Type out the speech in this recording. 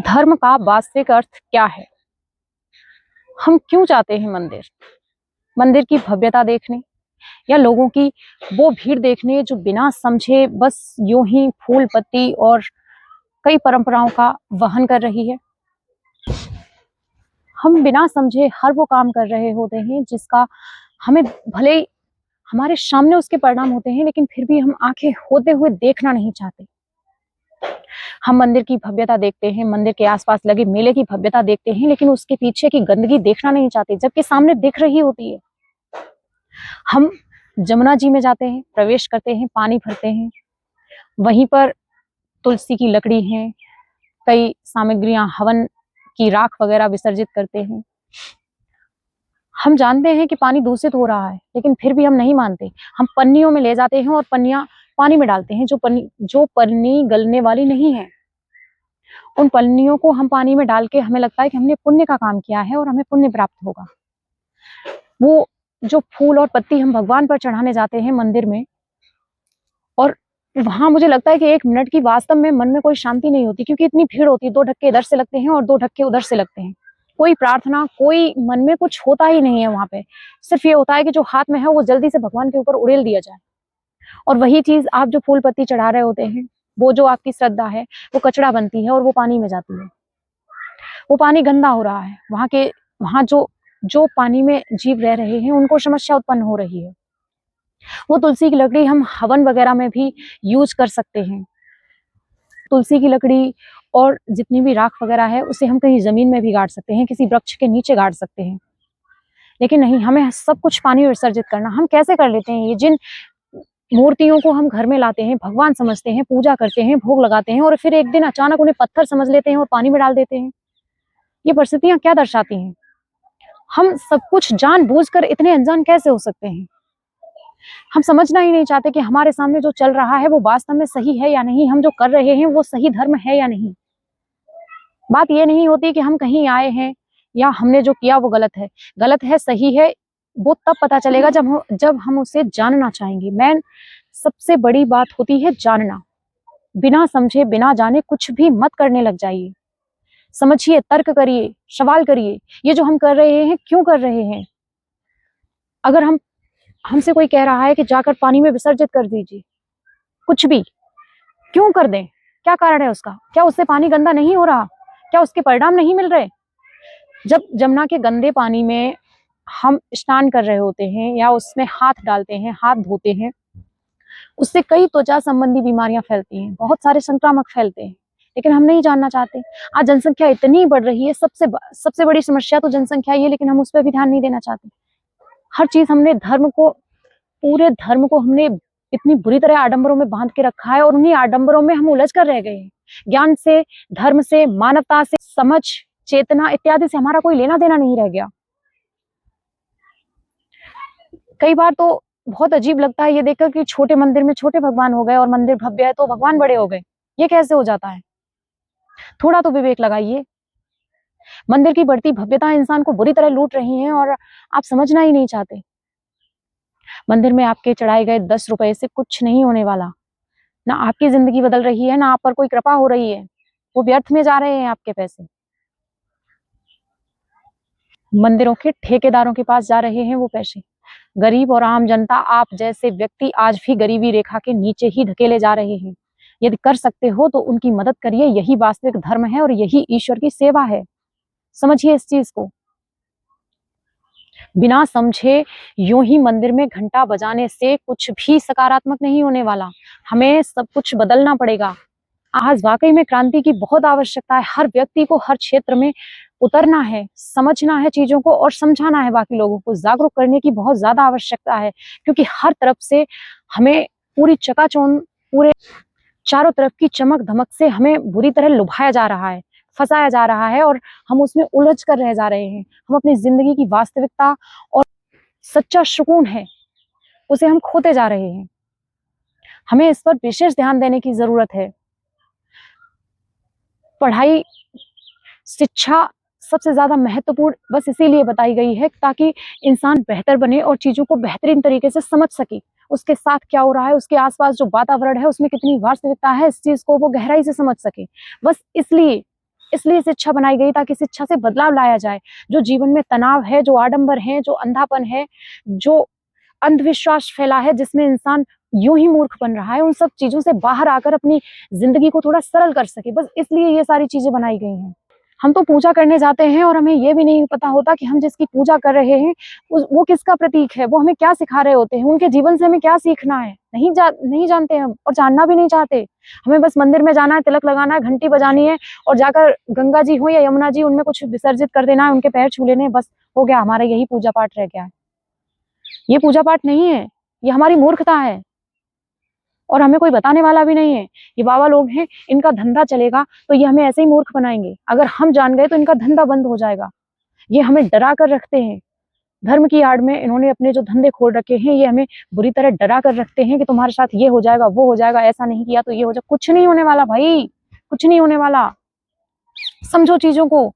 धर्म का वास्तविक अर्थ क्या है? हम क्यों जाते हैं मंदिर? मंदिर की भव्यता देखने या लोगों की वो भीड़ देखने जो बिना समझे बस यूं ही फूल पत्ती और कई परंपराओं का वहन कर रही है। हम बिना समझे हर वो काम कर रहे होते हैं जिसका हमें भले ही हमारे सामने उसके परिणाम होते हैं, लेकिन फिर भी हम आंखें होते हुए देखना नहीं चाहते। हम मंदिर की भव्यता देखते हैं, मंदिर के आसपास लगे मेले की भव्यता देखते हैं, लेकिन उसके पीछे की गंदगी देखना नहीं चाहते, जबकि सामने दिख रही होती है। हम जमुना जी में जाते हैं, प्रवेश करते हैं, पानी भरते हैं, वहीं पर तुलसी की लकड़ी है, कई सामग्रियां हवन की राख वगैरह विसर्जित करते हैं। हम जानते हैं कि पानी दूषित हो रहा है, लेकिन फिर भी हम नहीं मानते। हम पन्नियों में ले जाते हैं और पन्नियां पानी में डालते हैं, जो पन्नी गलने वाली नहीं है। उन पन्नियों को हम पानी में डाल के हमें लगता है कि हमने पुण्य का काम किया है और हमें पुण्य प्राप्त होगा। वो जो फूल और पत्ती हम भगवान पर चढ़ाने जाते हैं मंदिर में, और वहां मुझे लगता है कि 1 मिनट की वास्तव में मन में कोई शांति नहीं होती, क्योंकि इतनी भीड़ होती है। 2 ढक्के इधर से लगते हैं और 2 ढक्के उधर से लगते हैं। कोई प्रार्थना, कोई मन में कुछ होता ही नहीं है वहां पे। सिर्फ ये होता है कि जो हाथ में है वो जल्दी से भगवान के ऊपर उड़ेल दिया जाए। और वही चीज आप जो फूल पत्ती चढ़ा रहे होते हैं, वो जो आपकी श्रद्धा है, वो कचड़ा बनती है और वो पानी में जाती है। वो पानी गंदा हो रहा है। वहां जो जो पानी में जीव रह रहे हैं उनको समस्या उत्पन्न हो रही है। वो तुलसी की लकड़ी हम हवन वगैरह में भी यूज कर सकते हैं। तुलसी की लकड़ी और जितनी भी राख वगैरह है उसे हम कहीं जमीन में भी गाड़ सकते हैं, किसी वृक्ष के नीचे गाड़ सकते हैं। लेकिन नहीं, हमें सब कुछ पानी में विसर्जित करना। हम कैसे कर लेते हैं ये? जिन मूर्तियों को हम घर में लाते हैं, भगवान समझते हैं, पूजा करते हैं, भोग लगाते हैं, और फिर एक दिन अचानक उन्हें पत्थर समझ लेते हैं और पानी में डाल देते हैं। ये परिस्थितियां क्या दर्शाती हैं? हम सब कुछ जानबूझकर इतने अनजान कैसे हो सकते हैं? हम समझना ही नहीं चाहते कि हमारे सामने जो चल रहा है वो वास्तव में सही है या नहीं, हम जो कर रहे हैं वो सही धर्म है या नहीं। बात ये नहीं होती कि हम कहीं आए हैं या हमने जो किया वो गलत है सही है, वो तब पता चलेगा जब हम उसे जानना चाहेंगे। सबसे बड़ी बात होती है जानना। बिना समझे बिना जाने कुछ भी मत करने लग जाइए। समझिए, तर्क करिए, सवाल करिए, ये जो हम कर रहे हैं क्यों कर रहे हैं? अगर हमसे कोई कह रहा है कि जाकर पानी में विसर्जित कर दीजिए, कुछ भी क्यों कर दें? क्या कारण है उसका? क्या उससे पानी गंदा नहीं हो रहा? क्या उसके परिणाम नहीं मिल रहे? जब जमुना के गंदे पानी में हम स्नान कर रहे होते हैं या उसमें हाथ डालते हैं, हाथ धोते हैं, उससे कई त्वचा संबंधी बीमारियां फैलती हैं, बहुत सारे संक्रामक फैलते हैं, लेकिन हम नहीं जानना चाहते। आज जनसंख्या इतनी बढ़ रही है, सबसे बड़ी समस्या तो जनसंख्या ही है, लेकिन हम उस पर भी ध्यान नहीं देना चाहते। हर चीज हमने पूरे धर्म को हमने इतनी बुरी तरह आडंबरों में बांध के रखा है, और उन्हीं आडंबरों में हम उलझ कर रह गए हैं। ज्ञान से, धर्म से, मानवता से, समझ, चेतना इत्यादि से हमारा कोई लेना देना नहीं रह गया। कई बार तो बहुत अजीब लगता है ये देखकर कि छोटे मंदिर में छोटे भगवान हो गए और मंदिर भव्य है तो भगवान बड़े हो गए। ये कैसे हो जाता है? थोड़ा तो विवेक लगाइए। मंदिर की बढ़ती भव्यता इंसान को बुरी तरह लूट रही है और आप समझना ही नहीं चाहते। मंदिर में आपके चढ़ाए गए 10 रुपए से कुछ नहीं होने वाला। ना आपकी जिंदगी बदल रही है, ना आप पर कोई कृपा हो रही है। वो व्यर्थ में जा रहे हैं आपके पैसे। मंदिरों के ठेकेदारों के पास जा रहे हैं वो पैसे। गरीब और आम जनता, आप जैसे व्यक्ति आज भी गरीबी रेखा के नीचे ही धकेले जा रहे हैं। यदि कर सकते हो तो उनकी मदद करिए। यही वास्तविक धर्म है और यही ईश्वर की सेवा है। समझिए इस चीज को। बिना समझे यूं ही मंदिर में घंटा बजाने से कुछ भी सकारात्मक नहीं होने वाला। हमें सब कुछ बदलना पड़ेगा। आज वाकई में क्रांति की बहुत आवश्यकता है। हर व्यक्ति को हर क्षेत्र में उतरना है, समझना है चीजों को और समझाना है बाकी लोगों को। जागरूक करने की बहुत ज्यादा आवश्यकता है, क्योंकि हर तरफ से हमें पूरी चकाचौंध, पूरे चारों तरफ की चमक धमक से हमें बुरी तरह लुभाया जा रहा है, फंसाया जा रहा है, और हम उसमें उलझ कर रह जा रहे हैं। हम अपनी जिंदगी की वास्तविकता और सच्चा सुकून है उसे हम खोते जा रहे हैं। हमें इस पर विशेष ध्यान देने की जरूरत है। पढ़ाई, शिक्षा सबसे ज्यादा महत्वपूर्ण बस इसीलिए बताई गई है ताकि इंसान बेहतर बने और चीजों को बेहतरीन तरीके से समझ सके। उसके साथ क्या हो रहा है, उसके आसपास जो वातावरण है उसमें कितनी वास्तविकता है, इस चीज को वो गहराई से समझ सके। बस इसलिए इसलिए शिक्षा बनाई गई ताकि शिक्षा से बदलाव लाया जाए। जो जीवन में तनाव है, जो आडंबर है, जो अंधापन है, जो अंधविश्वास फैला है, जिसमें इंसान यूं ही मूर्ख बन रहा है, उन सब चीजों से बाहर आकर अपनी जिंदगी को थोड़ा सरल कर सके, बस इसलिए ये सारी चीजें बनाई गई हैं। हम तो पूजा करने जाते हैं और हमें ये भी नहीं पता होता कि हम जिसकी पूजा कर रहे हैं वो किसका प्रतीक है, वो हमें क्या सिखा रहे होते हैं, उनके जीवन से हमें क्या सीखना है, नहीं जानते हम और जानना भी नहीं चाहते। हमें बस मंदिर में जाना है, तिलक लगाना है, घंटी बजानी है और जाकर गंगा जी हो या यमुना जी उनमें कुछ विसर्जित कर देना है, उनके पैर छू लेने, बस हो गया, हमारा यही पूजा पाठ रह गया है। ये पूजा पाठ नहीं है, ये हमारी मूर्खता है और हमें कोई बताने वाला भी नहीं है। ये बाबा लोग हैं, इनका धंधा चलेगा तो ये हमें ऐसे ही मूर्ख बनाएंगे। अगर हम जान गए तो इनका धंधा बंद हो जाएगा। ये हमें डरा कर रखते हैं, धर्म की आड़ में इन्होंने अपने जो धंधे खोल रखे हैं, ये हमें बुरी तरह डरा कर रखते हैं कि तुम्हारे साथ ये हो जाएगा, वो हो जाएगा, ऐसा नहीं किया तो ये हो जाएगा। कुछ नहीं होने वाला भाई, कुछ नहीं होने वाला। समझो चीजों को।